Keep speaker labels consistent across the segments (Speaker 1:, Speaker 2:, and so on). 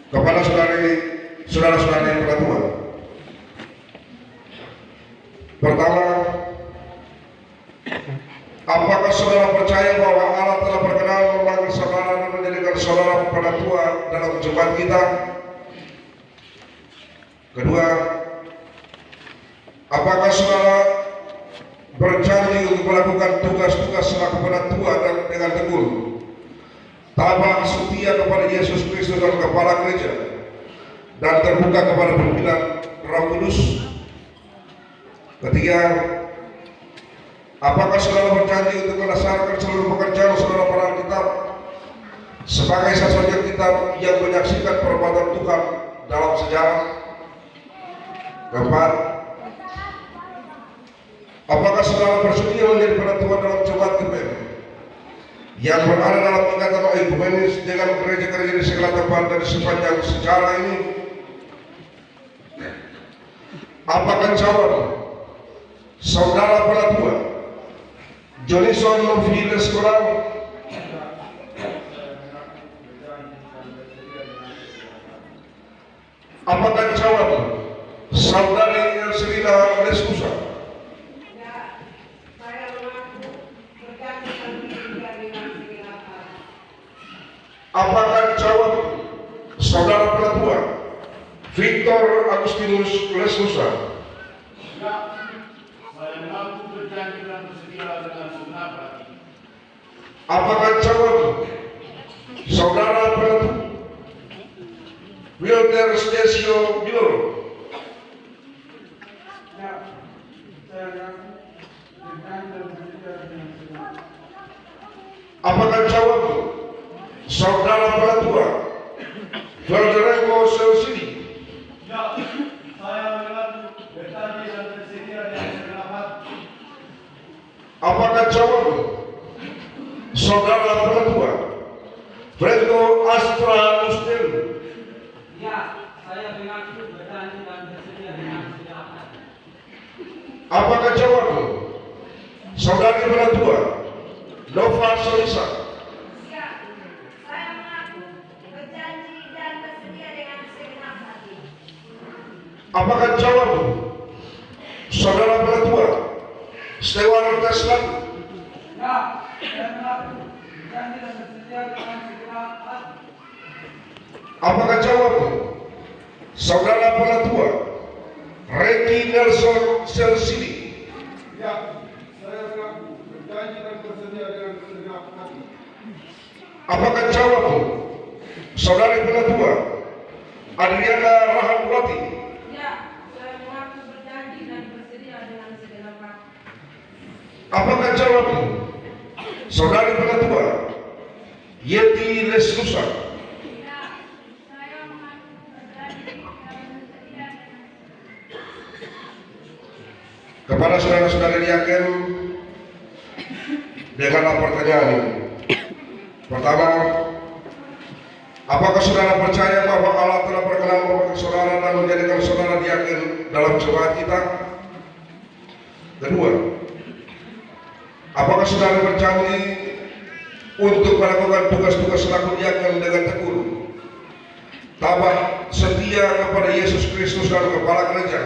Speaker 1: kepada saudara-saudari peraturan. Pertama, apakah saudara percaya bahwa Allah telah berkenan memanggil saudara dan menjadikan saudara penatua dalam jemaat kita? Kedua, apakah saudara berjanji untuk melakukan tugas-tugas selaku penatua dan dengan tekun, tabah setia kepada Yesus Kristus dan kepala gereja, dan terbuka kepada pimpinan Roh Kudus? Ketiga, apakah saudara berjanji untuk melaksanakan seluruh pekerjaan saudara para Alkitab sebagai saksi kitab yang menyaksikan perbuatan Tuhan dalam sejarah? Keempat, apakah saudara bersedia menjadi penatua dalam jemaat GBM yang berada dalam ikatan ekumenis dengan gereja-gereja di segala tempat dan sepanjang sejarah ini? Apakah jawab saudara penatua Jonison Noviles Kurang apakah jawab saudari Elselina Leskusa? Apakah jawab saudara penatua Victor Agustinus Leskusa?
Speaker 2: Ya, saya mengaku berjanji dan bersedia dengan segenap hati.
Speaker 1: Apakah jawab saudara penatua Wilder Stasio Bilor?
Speaker 2: Ya, saya mengaku berjanji dan bersedia dengan segenap hati.
Speaker 1: Apakah jawab saudara penatua Federico Selsini?
Speaker 2: Ya, saya mengaku berjanji dan bersedia dengan segenap hati.
Speaker 1: Apakah jawab saudara penatua Fredko Astra Mustel?
Speaker 3: Ya, saya mengaku berjanji dan bersedia dengan segenap hati.
Speaker 1: Apakah jawab saudari penatua Nova Solisa?
Speaker 4: Ya, saya mengaku berjanji dan bersedia dengan segenap hati.
Speaker 1: Apakah jawab saudara penatua Stewart Tesla?
Speaker 3: Ya, saya mengaku berjanji dan bersedia dengan segenap hati.
Speaker 1: Apakah jawab saudara penatua Ricky Nelson Selsini?
Speaker 2: Ya, saya mengaku berjanji dan bersedia dengan segenap hati.
Speaker 1: Apakah jawab saudari penatua Adriana Rahamwati?
Speaker 4: Ya, saya mengaku berjanji dan bersedia dengan segenap hati.
Speaker 1: Apakah jawab saudari penatua Yeti Leslusa?
Speaker 4: Ya, saya mengaku berjanji dan bersedia dengan
Speaker 1: Kepada saudara-saudari diaken dengan pertanyaan ini. Pertama, apakah saudara percaya bahwa Allah telah berkenan memanggil saudara dan menjadikan saudara diaken dalam jemaat kita? Kedua, apakah saudara berjanji untuk melakukan tugas-tugas selaku diaken dengan tekun, tabah setia kepada Yesus Kristus dan kepala gereja,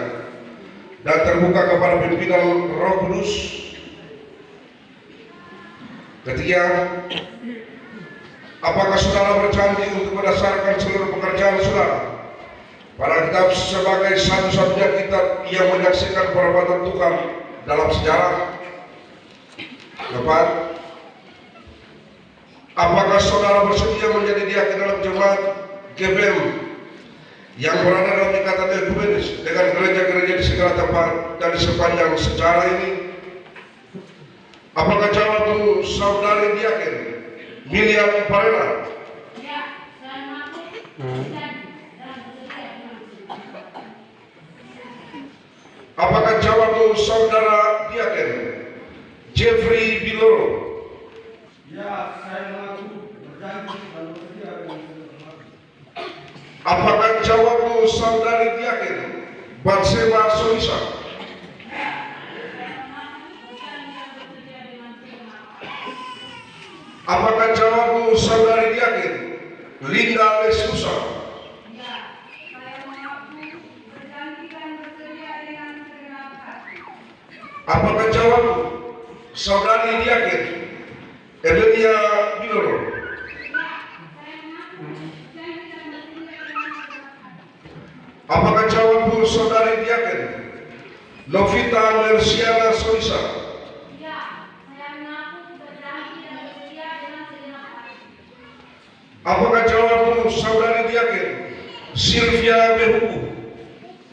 Speaker 1: dan terbuka kepada pimpinan Roh Kudus? Ketiga, apakah saudara berjanji untuk mendasarkan seluruh pekerjaan saudara pada kitab sebagai satu-satunya kitab yang menyaksikan perbuatan Tuhan dalam sejarah? Keempat, apakah saudara bersedia menjadi diaken dalam jemaat GBM yang berada dalam ikatan ekumenis dengan gereja-gereja di segala tempat dan di sepanjang sejarah ini? Apakah jawabmu saudari diaken Miriam Parela?
Speaker 4: Ya, saya mengaku berjanji dan bersedia dengan segenap hati.
Speaker 1: Apakah jawabmu saudara diaken Jeffrey Biloro?
Speaker 2: Ya, saya mengaku berjanji dan bersedia dengan segenap hati.
Speaker 1: Apakah jawabmu saudari diaken Batseba Solisa?
Speaker 4: Apakah jawabmu saudari diaken
Speaker 1: Linda Leskusa?
Speaker 4: Ya,
Speaker 1: Apakah jawab saudari Diaken Ebelia Binoro? Apakah jawab saudari Diaken Novita Mersiana Solisa?
Speaker 4: Ya, saya mengaku berjanji dan bersedia dengan segenap hati.
Speaker 1: Apakah jawab saudari Diaken Sylvia Behuku?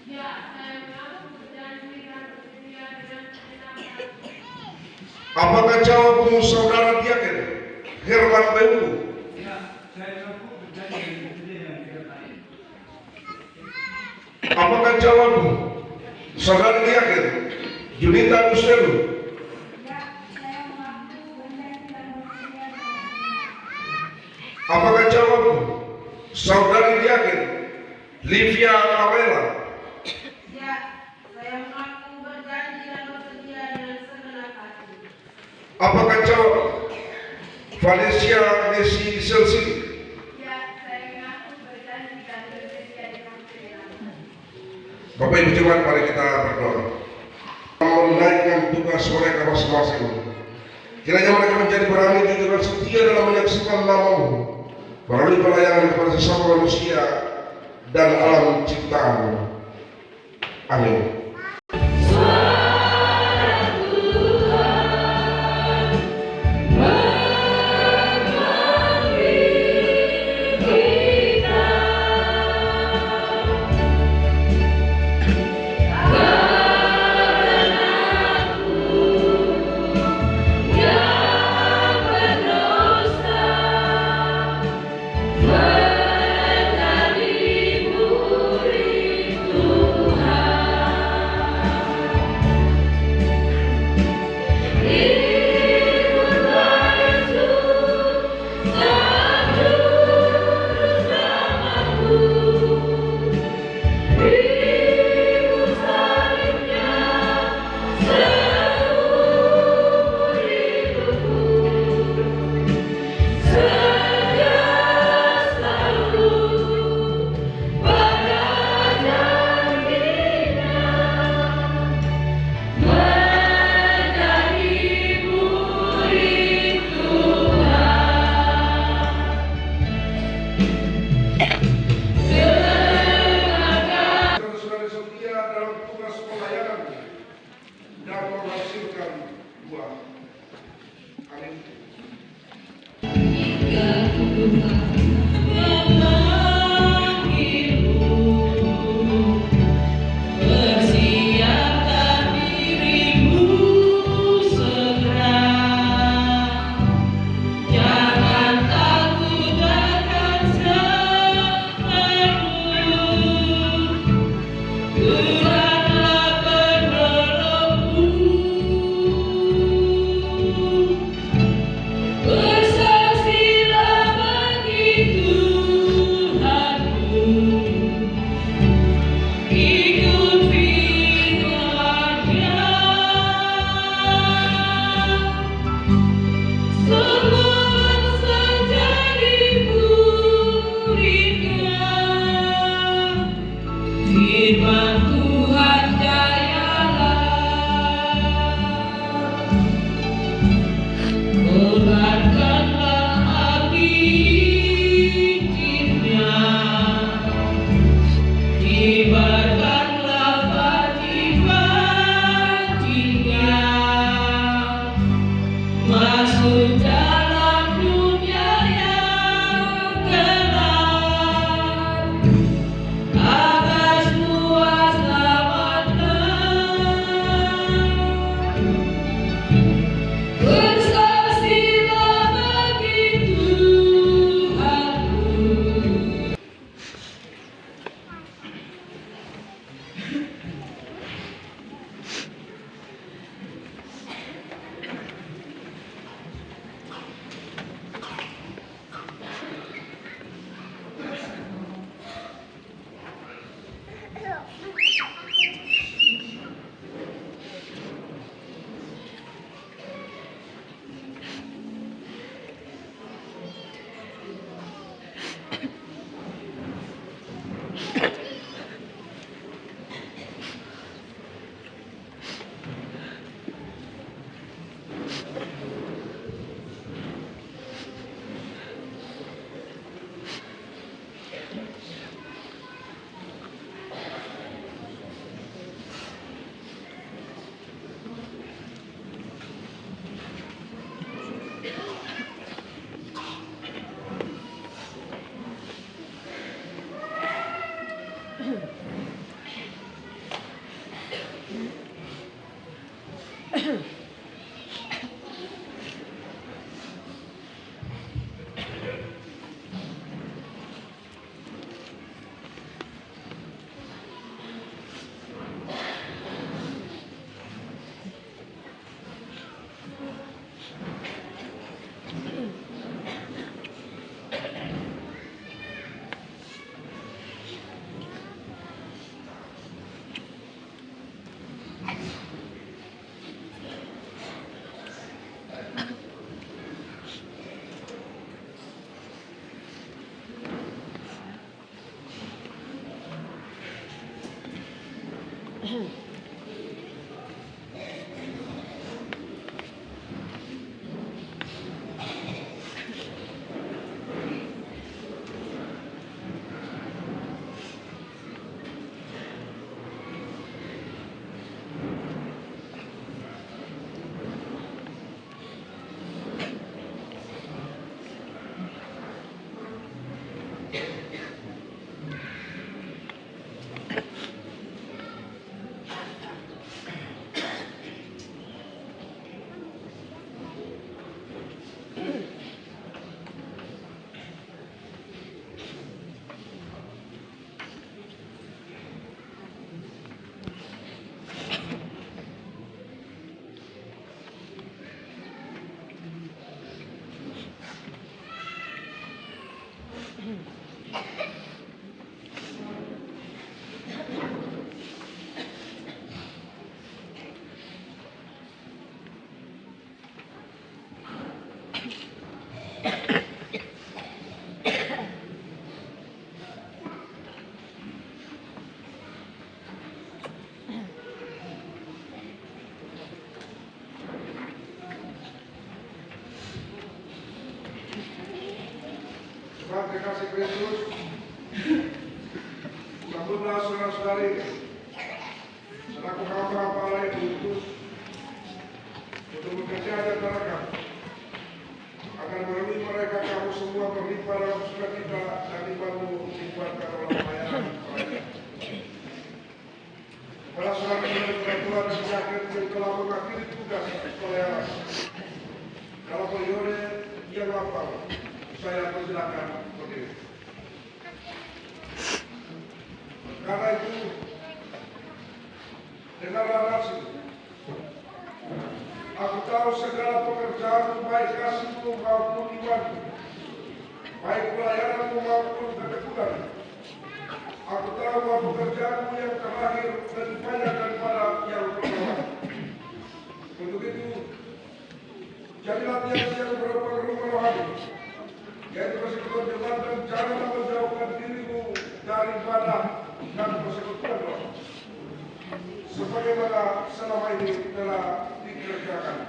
Speaker 4: Ya, saya mengaku berjanji dan bersedia dengan segenap hati.
Speaker 1: Apakah jawab saudara Diaken Herman Behuku?
Speaker 2: Ya, saya mengaku berjanji dan bersedia dengan segenap hati.
Speaker 1: Apakah jawab saudara Diaken Junita Gustelu?
Speaker 4: Ya, saya mengaku berjanji dan bersedia dengan
Speaker 1: Apakah jawab saudari Diaken Livia Kamela?
Speaker 4: Ya, saya mengaku berjanji dan bersedia dengan segenap hati.
Speaker 1: Apakah jawab Valencia Nesi Selsi?
Speaker 4: Ya, saya mengaku berjanji dan bersedia dengan segenap hati.
Speaker 1: Bapak Ibu jemaat, mari kita berdoa. Menaikkan tugas mereka masing-masing. Kiranya mereka menjadi berani, jujur dan setia dalam menyaksikan nama-Mu melalui pelayanan kepada sesama manusia dan alam ciptaan. Amin. Terima kasih Kristus. Sambutlah saudara-saudari selaku hamba-hamba Allah yang diutus untuk bekerja di antara kamu, agar melalui mereka kamu semua berlimpah dalam sukacita dan imanmu dilimpahkan oleh pelayanan. Para saudara-saudari Tuhan dan yakin yang telah mengakhiri tugas pelayanan dalam periode yang lapang, saya persilakan berdiri. Karena itu, dengarlah nafsu. Aku tahu segala pekerjaanmu, baik kasihmu maupun imanmu, baik pelayananmu maupun ketekunan. Aku tahu bahwa pekerjaanmu yang terakhir lebih banyak daripada yang pertama. Untuk itu, jadilah tiap yang berpengaruh rohani, yaitu persekutuan dan janganlah menjauhkan dirimu daripada dan persekutuan roh, sebagaimana selama ini telah dikerjakan.